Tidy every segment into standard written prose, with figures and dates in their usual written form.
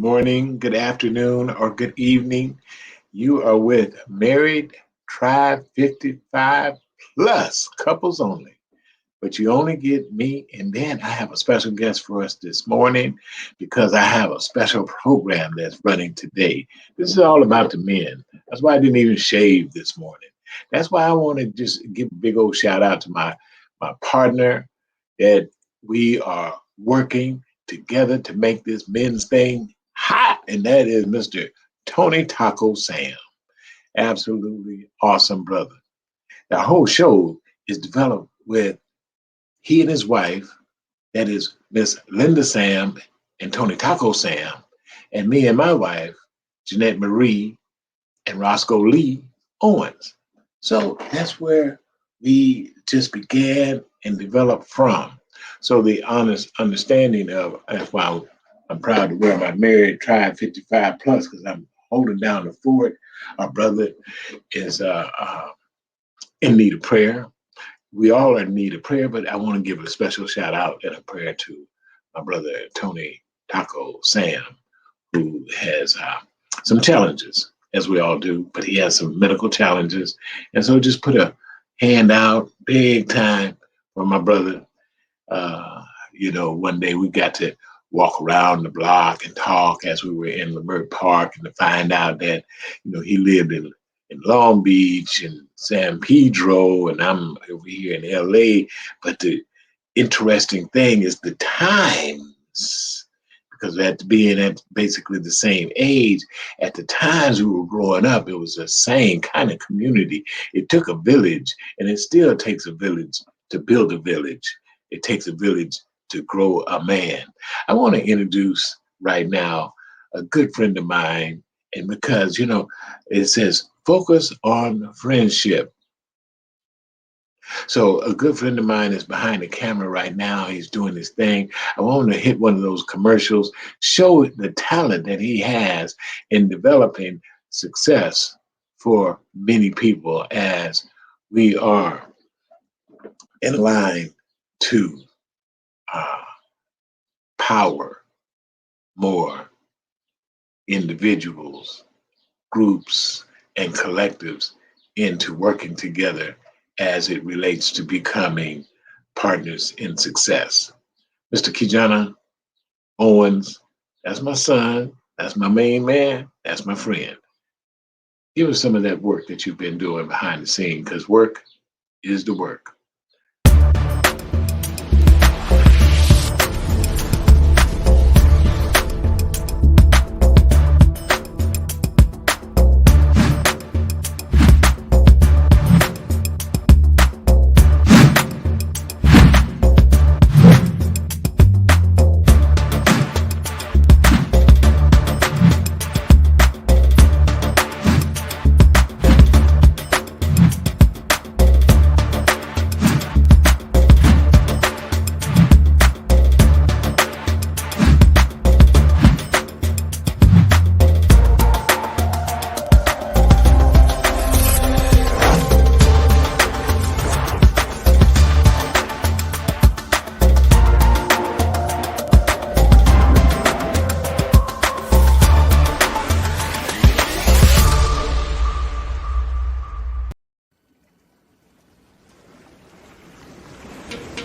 morning, good afternoon, or good evening. You are with Married Tribe 55 Plus, couples only. But you only get me, and then I have a special guest for us this morning because I have a special program that's running today. This is all about the men. That's why I didn't even shave this morning. That's why I want to just give a big old shout out to my partner that we are working together to make this men's thing hot, and that is Mr. Tony Taco Sam. Absolutely awesome brother. The whole show is developed with he and his wife, that is Miss Linda Sam and Tony Taco Sam, and me and my wife, Jeanette Marie and Roscoe Lee Owens. So that's where we just began and developed from. So the honest understanding of that's why I'm proud to wear my Married Tribe 55 Plus because I'm holding down the fort. Our brother is in need of prayer. We all are in need of prayer, but I want to give a special shout out and a prayer to my brother Tony Taco Sam, who has some challenges, as we all do, but he has some medical challenges. And so just put a hand out big time for my brother. One day we got to walk around the block and talk as we were in Lemert Park and to find out that, he lived in Long Beach and San Pedro, and I'm over here in LA. But the interesting thing is the times, because at being at basically the same age, at the times we were growing up, it was the same kind of community. It took a village, and it still takes a village to build a village. It takes a village to grow a man. I want to introduce right now a good friend of mine, and because, it says focus on friendship. So a good friend of mine is behind the camera right now. He's doing his thing. I want to hit one of those commercials, show the talent that he has in developing success for many people as we are in line to power more individuals, groups, and collectives into working together as it relates to becoming partners in success. Mr. Kijana Owens, that's my son, that's my main man, that's my friend. Give us some of that work that you've been doing behind the scene, because work is the work.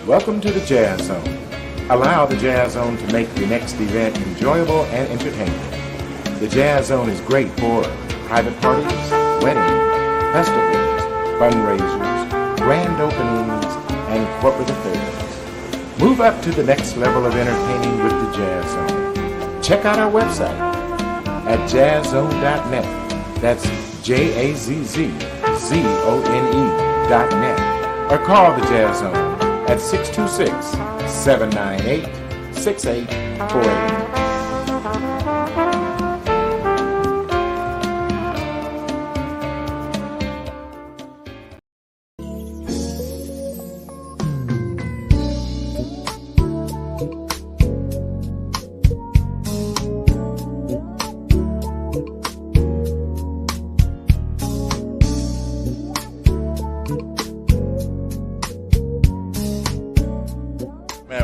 Welcome to the Jazz Zone. Allow the Jazz Zone to make your next event enjoyable and entertaining. The Jazz Zone is great for private parties, weddings, festivals, fundraisers, grand openings, and corporate affairs. Move up to the next level of entertaining with the Jazz Zone. Check out our website at jazzzone.net. That's JAZZZONE.net. Or call the Jazz Zone at 626-798-6848.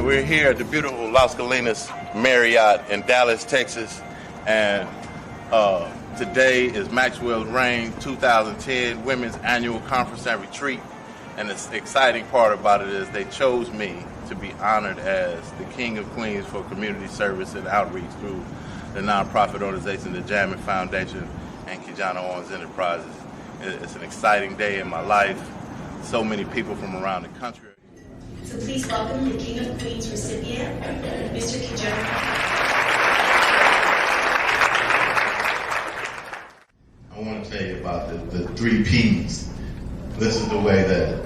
We're here at the beautiful Las Colinas Marriott in Dallas, Texas, And today is Maxwell Reign 2010 Women's Annual Conference and Retreat. And the exciting part about it is they chose me to be honored as the King of Queens for community service and outreach through the nonprofit organization, the Jammin Foundation and Kijana Owens Enterprises. It's an exciting day in my life. So many people from around the country. So please welcome the King of Queens recipient, Mr. Kijana. I want to tell you about the 3 P's. This is the way that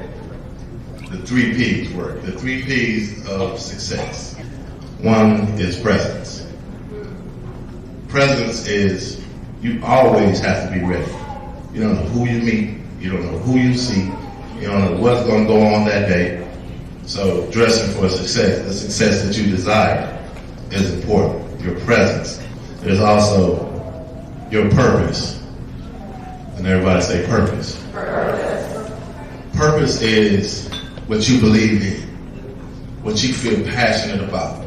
the 3 P's work. The 3 P's of success. One is presence. Presence is, you always have to be ready. You don't know who you meet, you don't know who you see, you don't know what's going to go on that day. So dressing for success, the success that you desire, is important. Your presence. There's also your purpose. And everybody say purpose. Purpose is what you believe in, what you feel passionate about.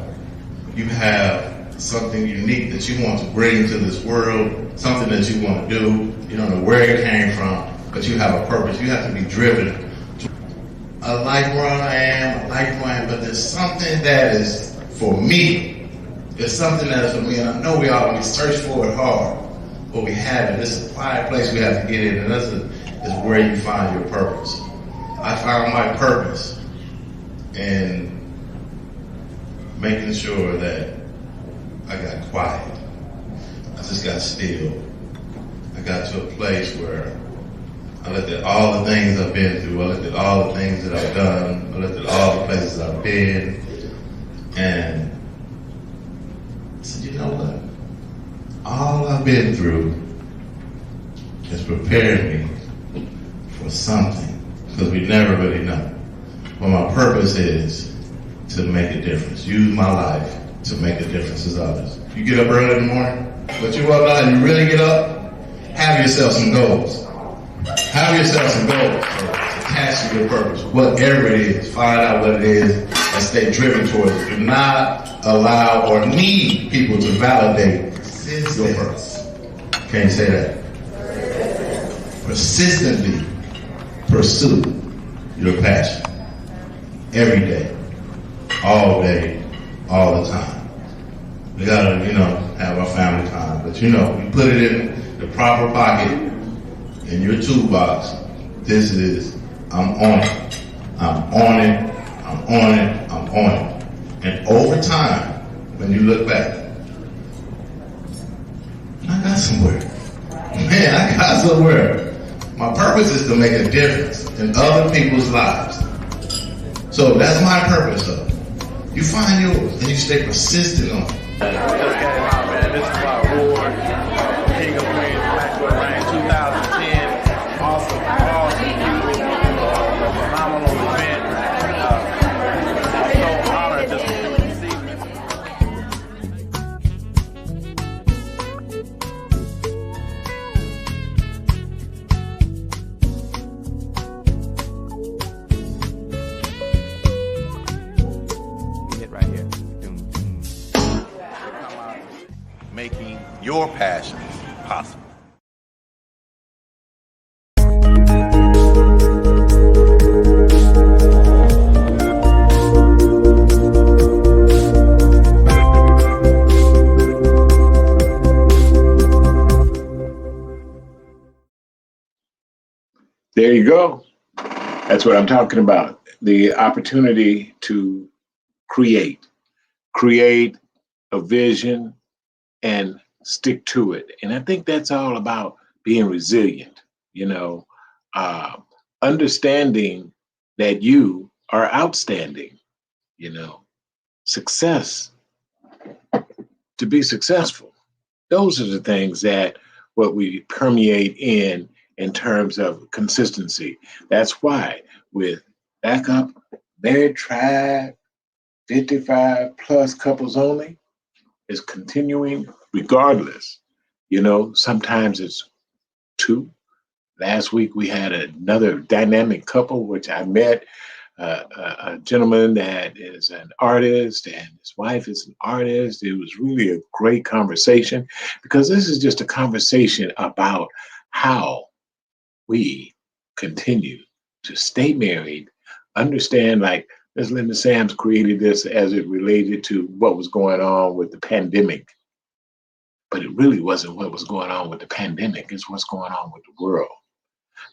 You have something unique that you want to bring to this world, something that you want to do. You don't know where it came from, but you have a purpose. You have to be driven. I like where I am, but there's something that is for me. There's something that is for me, and I know we all search for it hard, but we have it. This is a quiet place we have to get in, and this is where you find your purpose. I found my purpose in making sure that I got quiet. I just got still. I got to a place where I looked at all the things I've been through. I looked at all the things that I've done. I looked at all the places I've been. And I said, you know what? All I've been through has prepared me for something. Because we never really know. But my purpose is to make a difference. Use my life to make a difference as others. You get up early in the morning, but you up now and you really get up, have yourself some goals. Have yourself some goals attached to your purpose. Whatever it is, find out what it is and stay driven towards it. Do not allow or need people to validate your purpose. Can't say that. Persistently pursue your passion. Every day, all the time. We gotta, have our family time. But you put it in the proper pocket in your toolbox. This is, I'm on it. I'm on it. I'm on it. I'm on it. And over time, when you look back, I got somewhere. Man, I got somewhere. My purpose is to make a difference in other people's lives. So that's my purpose, though. You find yours, and you stay persistent on it. Just came out, man. This is my award, King of Queens, Maxwell Reign 2010. Awesome people, phenomenal event. So honored just to receive this. Hit right here. Making your passions possible. There you go. That's what I'm talking about. The opportunity to create a vision and stick to it. And I think that's all about being resilient, understanding that you are outstanding, success, to be successful. Those are the things that what we permeate in terms of consistency. That's why with Backup, Married Tribe, 55 plus couples only is continuing regardless. Sometimes it's 2. Last week we had another dynamic couple, which I met a gentleman that is an artist and his wife is an artist. It was really a great conversation because this is just a conversation about how we continue to stay married, understand like Ms. Linda Sams created this as it related to what was going on with the pandemic, but it really wasn't what was going on with the pandemic, it's what's going on with the world.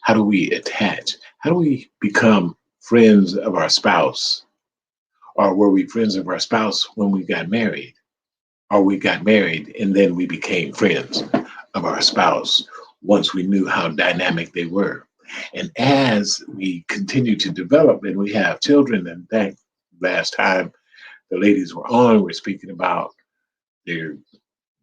How do we attach? How do we become friends of our spouse? Or were we friends of our spouse when we got married? Or we got married and then we became friends of our spouse once we knew how dynamic they were. And as we continue to develop and we have children, and that last time the ladies were on, we're speaking about their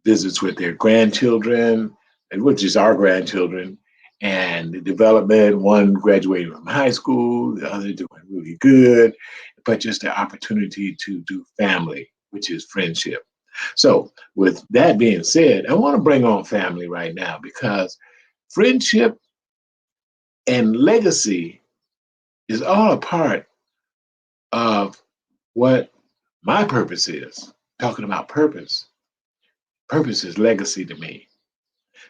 visits with their grandchildren, and which is our grandchildren, and the development. One graduating from high school, the other doing really good, but just the opportunity to do family, which is friendship. So, with that being said, I want to bring on family right now because friendship and legacy is all a part of what my purpose is. Talking about purpose, purpose is legacy to me.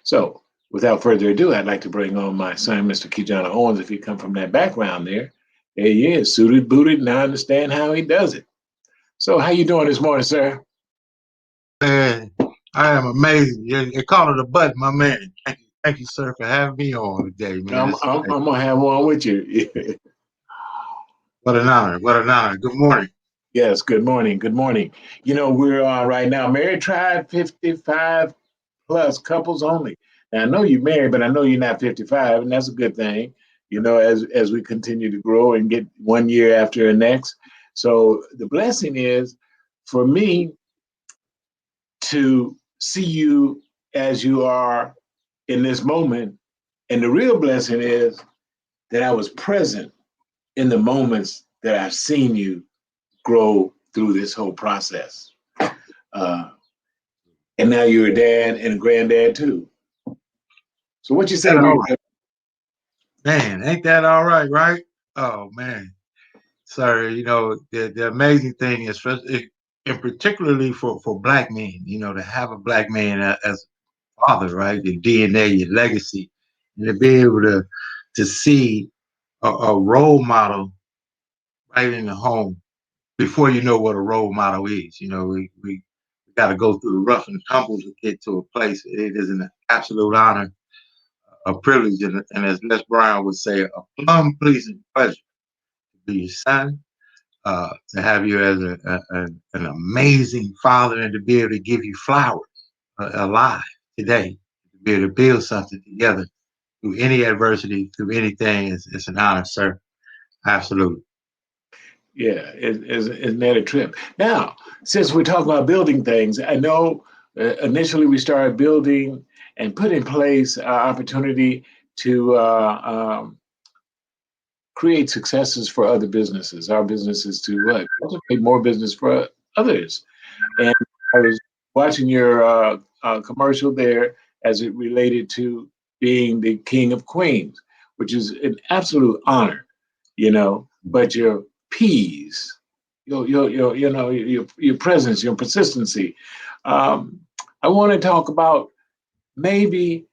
So, without further ado, I'd like to bring on my son, Mr. Kijana Owens. If he come from that background there he is, suited, booted, and I understand how he does it. So, how you doing this morning, sir? Man, I am amazing. You call it a button, my man. Thank you, sir, for having me on today, man. I'm gonna have one with you. What an honor. What an honor. Good morning. Yes. Good morning. Good morning. You know we're on right now. Married Tribe 55 plus couples only. Now I know you're married, but I know you're not 55, and that's a good thing. You know, as we continue to grow and get one year after the next. So the blessing is for me to see you as you are in this moment. And the real blessing is that I was present in the moments that I've seen you grow through this whole process. Uh, and now you're a dad and a granddad too. So what you That say to all me, right. Man, ain't that all right, right? Oh, man. Sir, the amazing thing is, and particularly for black men, to have a black man as a father, right? Your DNA, your legacy, and to be able to see a role model right in the home before you know what a role model is. We got to go through the rough and tumble to get to a place. It is an absolute honor, a privilege, and as Les Brown would say, a plum pleasing pleasure to be your son, to have you as an amazing father, and to be able to give you flowers alive today, to be able to build something together through any adversity, through anything. It's an honor, sir. Absolutely. yeah, isn't that a trip? Now, since we're talking about building things, I know initially we started building and put in place opportunity to create successes for other businesses, our businesses to cultivate more business for others. And I was watching your commercial there as it related to being the king of queens, which is an absolute honor, you know. But your P's, your presence, your persistency. Um, I want to talk about maybe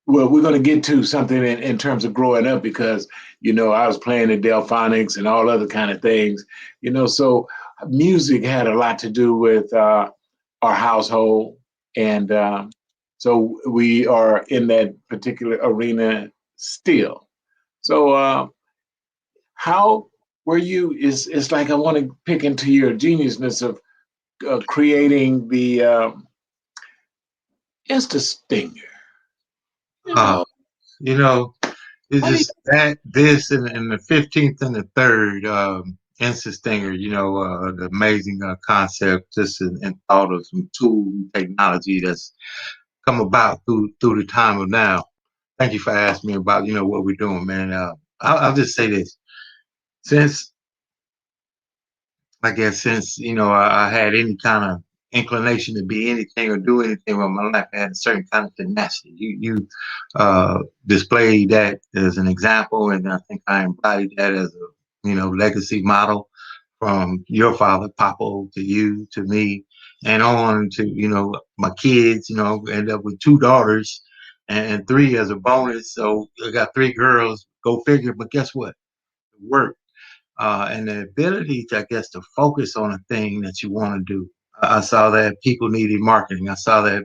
well, we're going to get to something in terms of growing up because, I was playing the Delphonics and all other kind of things, so music had a lot to do with our household. And so we are in that particular arena still. So how were you, it's like I want to pick into your geniusness of creating it's the stinger, you Uh, know, you know, it's how do you, just that this and the 15th and the third instant stinger, the amazing concept, just and thought of some tool and technology that's come about through the time of now. Thank you for asking me about what we're doing, man. I'll just say this: since since I had any kind of inclination to be anything or do anything with my life, I had a certain kind of tenacity. You displayed that as an example, and I think I embodied that as legacy model from your father, Papa, to you, to me, and on to, my kids, end up with 2 daughters and 3 as a bonus. So I got 3 girls, go figure. But guess what? Work and the ability to, I guess, to focus on a thing that you want to do. I saw that people needed marketing. I saw that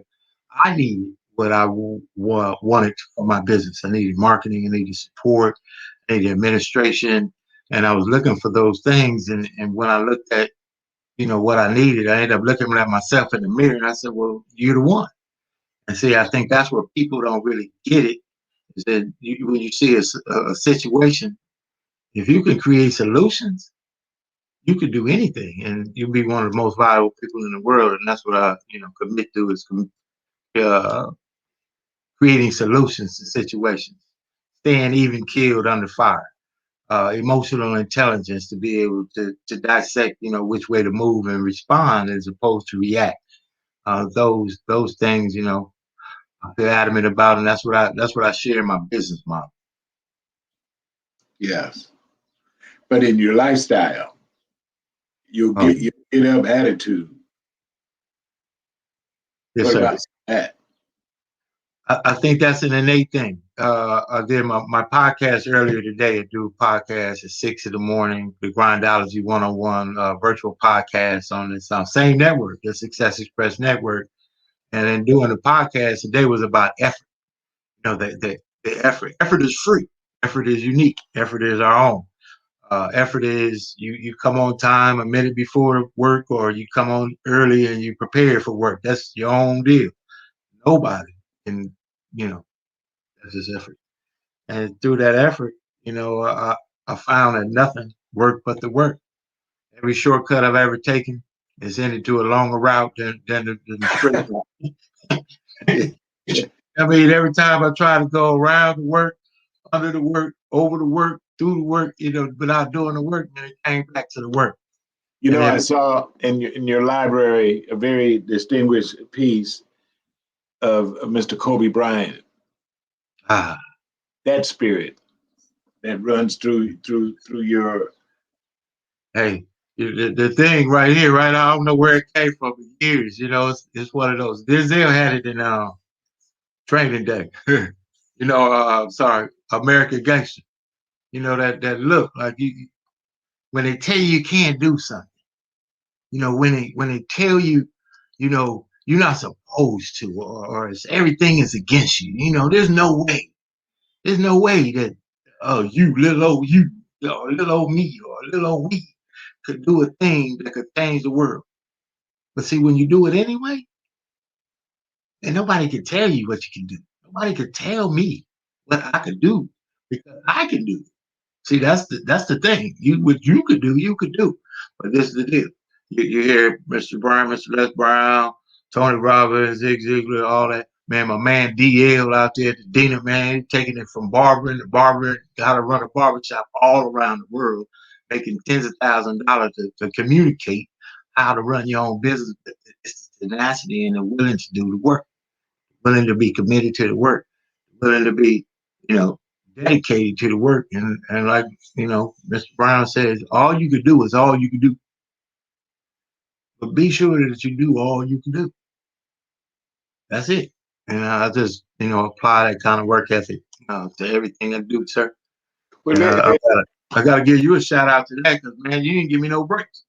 I needed what I wanted for my business. I needed marketing. I needed support. I needed administration. And I was looking for those things. And when I looked at, what I needed, I ended up looking at myself in the mirror and I said, well, you're the one. And see, I think that's where people don't really get it is that when you see a situation, if you can create solutions, you could do anything and you'll be one of the most valuable people in the world. And that's what I, commit to is uh, creating solutions to situations, staying even keeled under fire, emotional intelligence to be able to dissect, which way to move and respond as opposed to react. Those things, I feel adamant about, and that's what I share in my business model. Yes. But in your lifestyle, you'll Oh, get your get up attitude. yes, What sir. about that? I think that's an innate thing. I did my podcast earlier today. I do a podcast at 6 in the morning, the Grindology 101 virtual podcast on this same network, the Success Express Network. And then doing the podcast today was about effort. The effort. Effort is free. Effort is unique. Effort is our own. Effort is you come on time a minute before work, or you come on early and you prepare for work. That's your own deal. Nobody can, you know, that's just effort. And through that effort, I found that nothing worked but the work. Every shortcut I've ever taken is ended to a longer route than the straight route. I mean, every time I try to go around the work, under the work, over the work, through the work, without doing the work, then it came back to the work. And I then, saw in your library a very distinguished piece of Mr. Kobe Bryant. ah, That spirit that runs through your. hey, the thing right here, right? I don't know where it came from for years. It's one of those. Denzel had it in Training Day. Sorry, American Gangster. That look like when they tell you can't do something. When they tell you, you're not supposed to, or it's, everything is against you. There's no way. There's no way that you little old you, or little old me, or little old we could do a thing that could change the world. But see, when you do it anyway, and nobody can tell you what you can do. Nobody could tell me what I could do because I can do it. See, that's the thing. What you could do, you could do. But this is the deal. You hear Mr. Brown, Mr. Les Brown, Tony Robbins, Zig Ziglar, all that. Man, my man DL out there, the Dina man, taking it from barbering to barbering, how to run a barbershop all around the world, making tens of thousands of dollars to communicate how to run your own business. It's the tenacity and the willing to do the work, willing to be committed to the work, willing to be, you know, dedicated to the work. And like, Mr. Brown says, all you could do is all you can do. But be sure that you do all you can do. That's it. And I just, apply that kind of work ethic to everything I do, sir. Well, And I gotta give you a shout out to that because man, you didn't give me no breaks.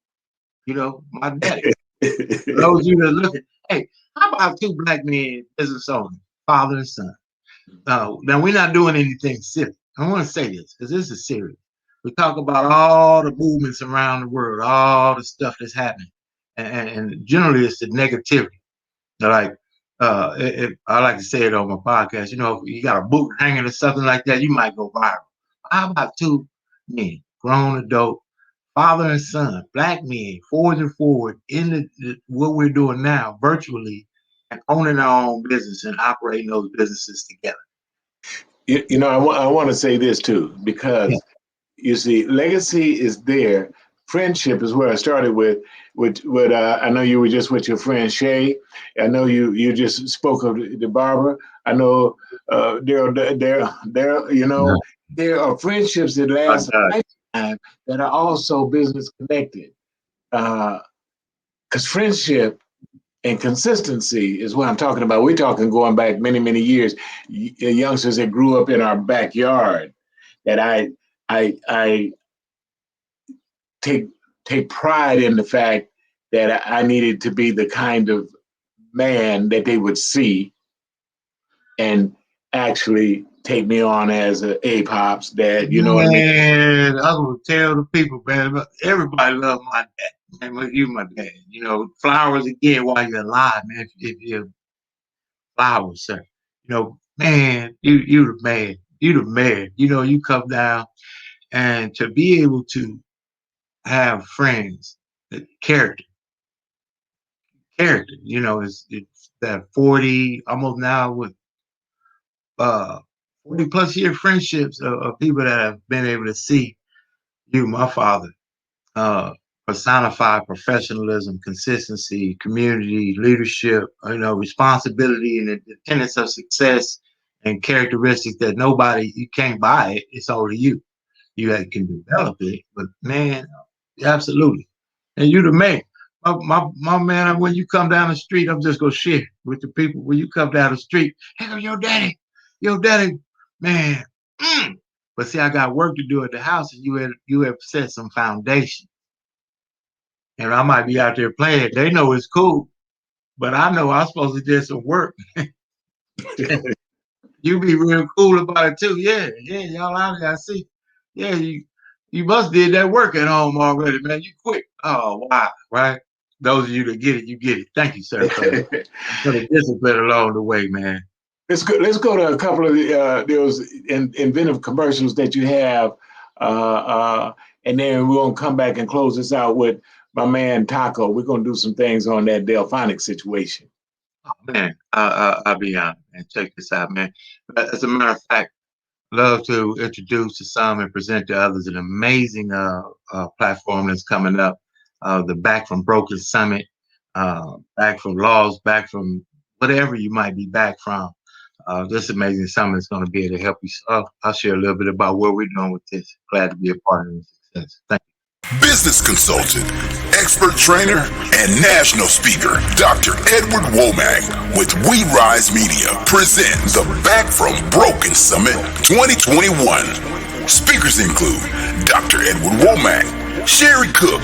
My daddy. For those of you that looking, hey, how about 2 black men business owners, father and son? Now we're not doing anything silly. I want to say this because this is serious. We talk about all the movements around the world, all the stuff that's happening, and generally it's the negativity. Like, I like to say it on my podcast. If you got a book hanging or something like that, you might go viral. How about 2 men, grown adult, father and son, black men, forward in what we're doing now, virtually, and owning our own business and operating those businesses together. I want to say this too Yeah. because you see, legacy is there. Friendship is where I started with what I know you were just with your friend Shay. I know you just spoke of the barber. I know there. No, There are friendships that my last a God. that are also business connected. Because friendship and consistency is what I'm talking about. We're talking going back many, many years. Youngsters that grew up in our backyard. That I take pride in the fact that I needed to be the kind of man that they would see and actually take me on as a pops dad. You know what I mean? Man, I will tell the people, man. Everybody love my dad. Man, look, you my dad. You know, flowers again while you're alive, man. If you're flowers, sir. You know, man, you the man. You the man. You know, you come down and to be able to have friends, character, character. You know, it's that 40, almost now with 40 plus year friendships of people that have been able to see you, my father, uh, personify professionalism, consistency, community, leadership, you know, responsibility, and the tenets of success and characteristics that nobody, you can't buy it. It's only you. Can develop it, but man, absolutely. And you the man. My man, when you come down the street, I'm just gonna share with the people. When you come down the street, hey, your daddy, man. But see, I got work to do at the house, and you have set some foundation. And I might be out there playing. They know it's cool, but I know I'm supposed to do some work. You be real cool about it too. Yeah, y'all out there. I see. Yeah, you must did that work at home already, man. You quick. Oh wow, right? Those of you that get it, you get it. Thank you, sir, for the discipline along the way, man. Let's go to a couple of those inventive commercials that you have, and then we're gonna come back and close this out with my man Taco. We're gonna do some things on that Delphonic situation. Oh, man, I'll be honest, man. Check this out, man. As a matter of fact, love to introduce to some and present to others an amazing platform that's coming up. The Back from Broken Summit, back from laws, back from whatever you might be back from. This amazing summit is going to be able to help you. So I'll share a little bit about what we're doing with this. Glad to be a part of the success. Thank you. Business consultant, expert trainer, and national speaker, Dr. Edward Womack with We Rise Media presents the Back from Broken Summit 2021. Speakers include Dr. Edward Womack, Sherry Cook,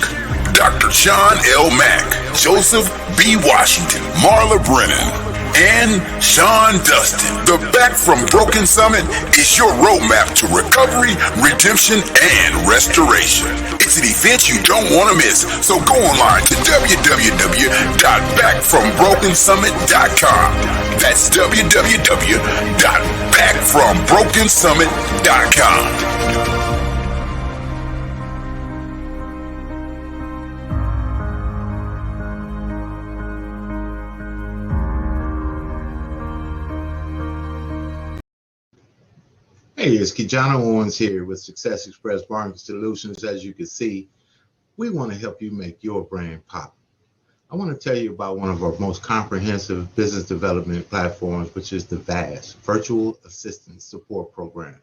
Dr. Sean L. Mack, Joseph B. Washington, Marla Brennan, and Sean Dustin. The Back from Broken Summit is your roadmap to recovery, redemption, and restoration. It's an event you don't want to miss, so go online to www.backfrombrokensummit.com. That's www.backfrombrokensummit.com. Hey, it's Kijana Owens here with Success Express Marketing Solutions. As you can see, we want to help you make your brand pop. I want to tell you about one of our most comprehensive business development platforms, which is the VAS, Virtual Assistant Support Program.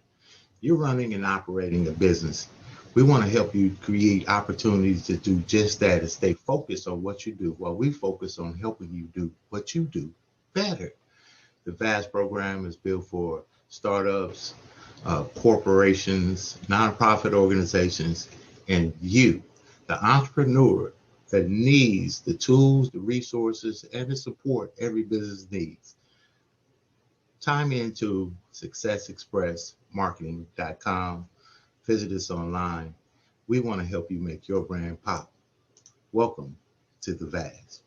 You're running and operating a business. We want to help you create opportunities to do just that and stay focused on what you do while we focus on helping you do what you do better. The VAS program is built for startups, corporations, nonprofit organizations, and you, the entrepreneur that needs the tools, the resources, and the support every business needs. Time into successexpressmarketing.com. Visit us online. We want to help you make your brand pop. Welcome to the VAS.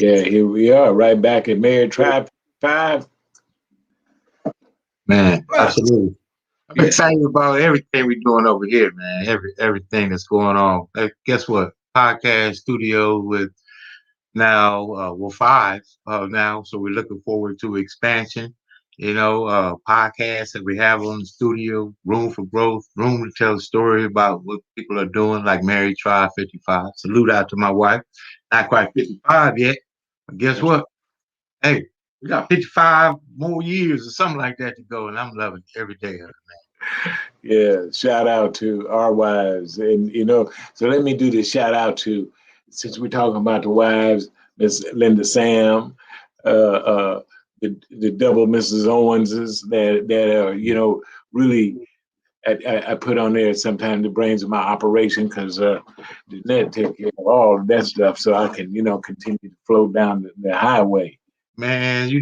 Yeah, here we are, right back at Married Tribe 5. Man, Plus. absolutely. I'm Yeah. excited about everything we're doing over here, man. Everything that's going on. Guess what? Podcast studio with now, well, 5 now. So we're looking forward to expansion. Podcasts that we have on the studio, room for growth, room to tell a story about what people are doing, like Married Tribe 55. Salute out to my wife. Not quite 55 yet, but guess what? Hey, we got 55 more years or something like that to go, and I'm loving every day of it, man. Yeah, shout out to our wives. And, so let me do this shout out to, since we're talking about the wives, Miss Linda Sam, the double Mrs. Owenses that are, really, I put on there sometimes the brains of my operation because Jeanette take care of all of that stuff so I can, continue to flow down the highway. Man, you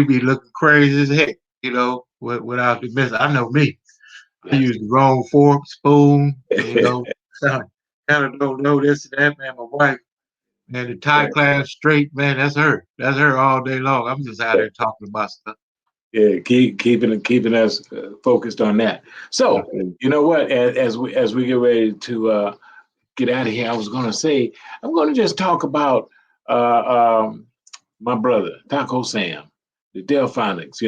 be looking crazy as heck, without the mess. I know me. I use the wrong fork, spoon, kind of don't know this and that, man. My wife, man, the tie class straight, man, that's her. That's her all day long. I'm just out there talking about stuff. Yeah, keeping us focused on that. So, you know what? As we get ready to get out of here, I was going to say I'm going to just talk about my brother Taco Sam, the Delphonics.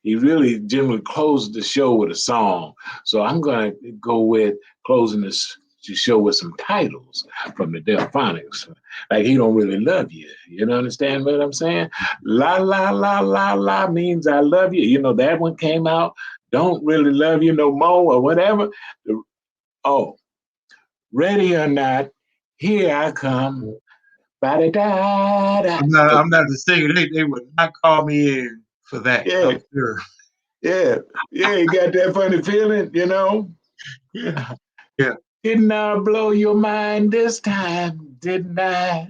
He really generally closed the show with a song, so I'm going to go with closing this show with some titles from the Delphonics. Like He Don't Really Love You. You understand what I'm saying? La la la la la means I love you. That one came out. Don't Really Love You No More or whatever. Oh, Ready or Not, Here I Come. Ba-da-da-da. I'm not the singer. They would not call me in for that. Yeah. I'm sure. Yeah, you got that funny feeling, Yeah. Didn't I blow your mind this time? Didn't I?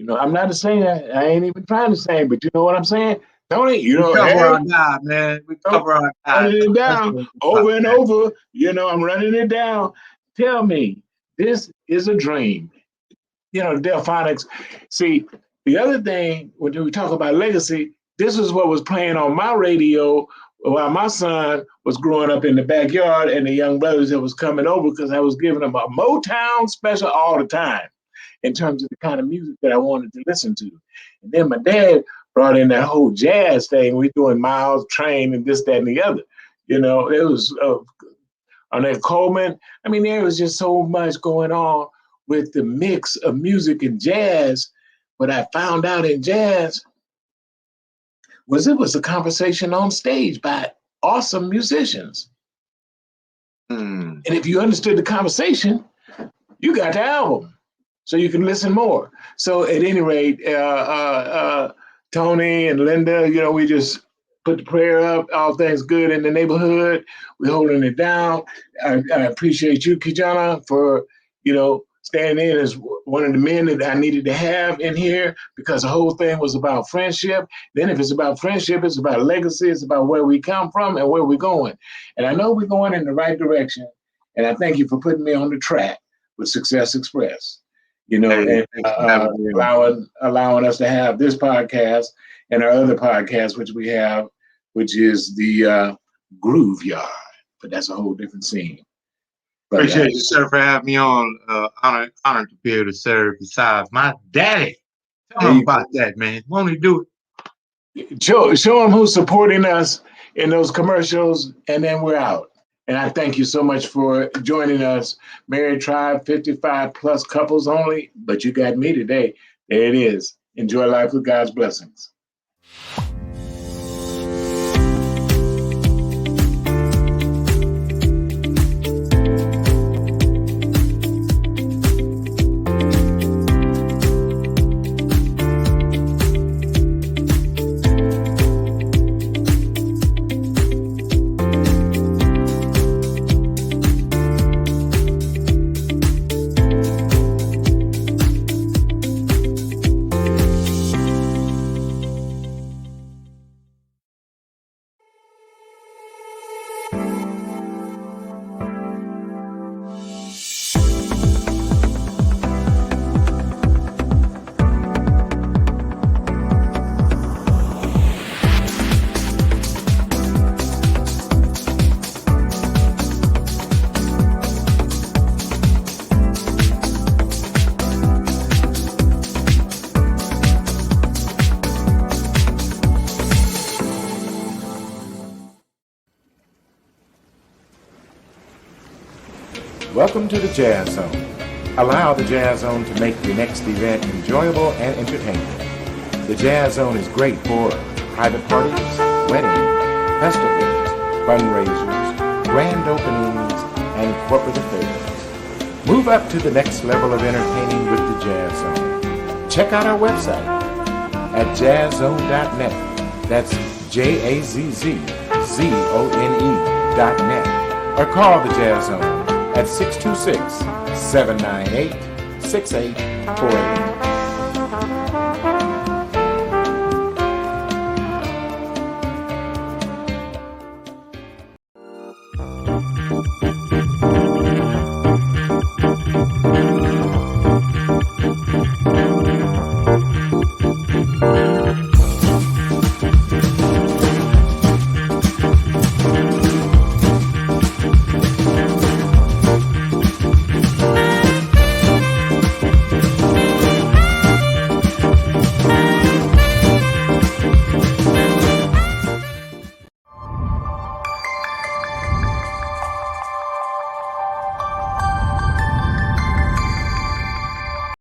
I'm not a singer. I ain't even trying to sing, but you know what I'm saying? Tony, We cover hey, our God, man. We cover our God. running it down over and over. I'm running it down. Tell me, this is a dream. Delphonics. See, the other thing, when we talk about legacy, this is what was playing on my radio while my son was growing up in the backyard and the young brothers that was coming over because I was giving them a Motown special all the time in terms of the kind of music that I wanted to listen to. And then my dad brought in that whole jazz thing. We doing Miles Train and this, that, and the other. It was on that Coleman. I mean, there was just so much going on with the mix of music and jazz. What I found out in jazz was it was a conversation on stage by awesome musicians. And if you understood the conversation, you got the album. So you can listen more. So at any rate, Tony and Linda, we just put the prayer up, all things good in the neighborhood. We're holding it down. I appreciate you, Kijana, for, standing in as one of the men that I needed to have in here because the whole thing was about friendship. Then if it's about friendship, it's about legacy. It's about where we come from and where we're going. And I know we're going in the right direction. And I thank you for putting me on the track with Success Express. And allowing us to have this podcast and our other podcast, which we have, which is the Groove Yard. But that's a whole different scene. But, appreciate you, sir, for having me on. Honored to be able to serve besides my daddy. Tell him about that, man. Won't he do it? Show him who's supporting us in those commercials, and then we're out. And I thank you so much for joining us. Married Tribe, 55 plus couples only, but you got me today. There it is. Enjoy life with God's blessings. Welcome to the Jazz Zone. Allow the Jazz Zone to make your next event enjoyable and entertaining. The Jazz Zone is great for private parties, weddings, festivals, fundraisers, grand openings, and corporate affairs. Move up to the next level of entertaining with the Jazz Zone. Check out our website at jazzzone.net. That's JAZZZONE.net. Or call the Jazz Zone at 626-798-6848.